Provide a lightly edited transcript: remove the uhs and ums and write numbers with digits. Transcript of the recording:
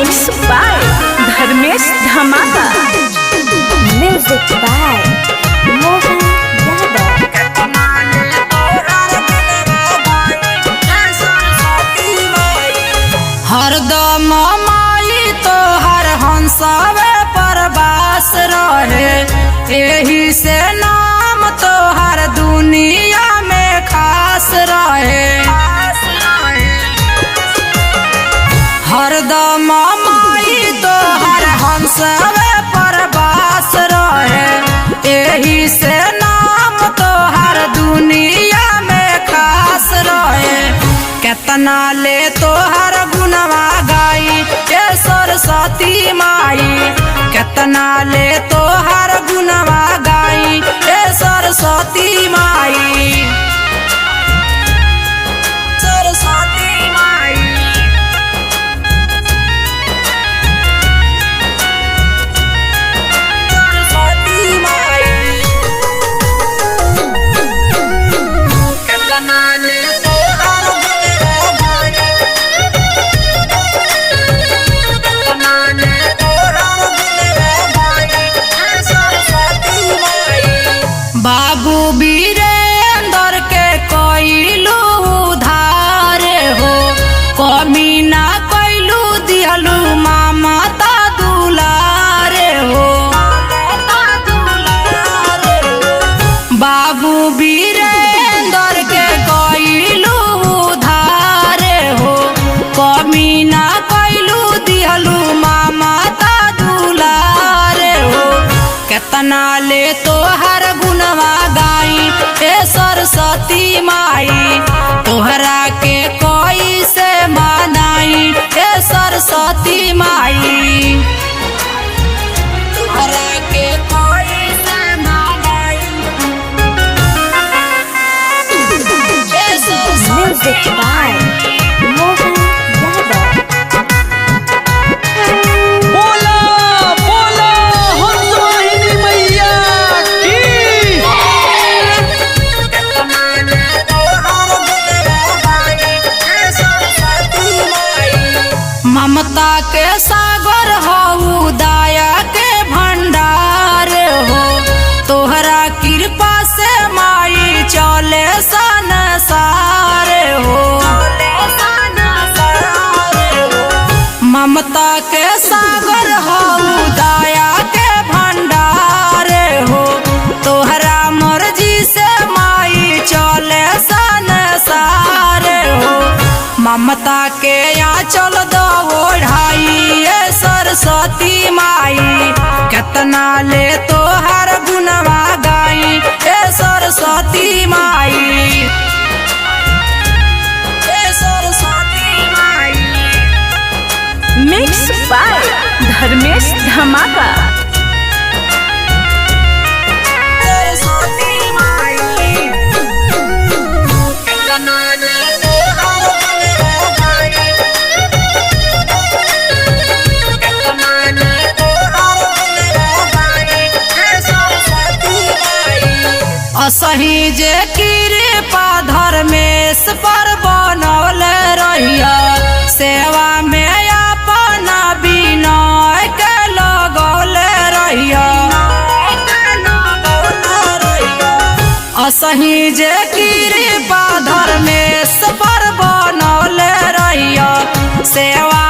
Mix by Dharmesh धमाका। Music by Mohan हरदम माई तोहर हंसवे परवास रहे, एही से नाम तोहर दुनिया में खास रहे। हरदम माई तोहर हंसवे परवास रहे, एही से नाम तोहर दुनिया में खास रहे। केतना ले तोहर गुनवा गाई ए सरस्वती माई, केतना ले तोहर गुनवा गाई ए सरस्वती माई। सरस्वती माई सरस्वती माई केतना ले तोहर बाबू वीरेंद्र के कइलू उधार हो, कमी ना कइलू दिहलू ममता दुलारे हो। बाबू वीरेंद्र के कइलू उधार हो, कमी ना कइलू दिहलू ममता दुलारे हो। केतना ले तोहर गुनवा गाई ए सरस्वती माई, तोहरा के कोई से मनाई ए सरस्वती माई। तोहरा के कोई से मनाई ए सरस्वती म्यूजिक बाय मोहन यादव। बोला बोला हंसवाहिनी मैया की। ममता के सागर हो, दया के भंडार हो, तोहरा कृपा से माई चले संसार हो। ममता के सागर हो, दया के भंडार हो, तोहरा मर्जी से माई चले संसार हो। ममता के आंचल दो ओढ़ाई ए सरस्वती माई, केतना ले तोहर गुनवा गाई ए सरस्वती माई। ए सरस्वती माई मिक्स बाय धर्मेश धमाका। सरस्वती माई केतना ले तोहर गुनवा गाई, केतना ले तोहर गुनवा गाई ए सरस्वती माई। असही जे कृपा धर्मेश पर बनौल रहिया, सेवा में अपना विनय के लगौल रहिया। असही जे कृपा धर्मेश पर बनौल रहिया, सेवा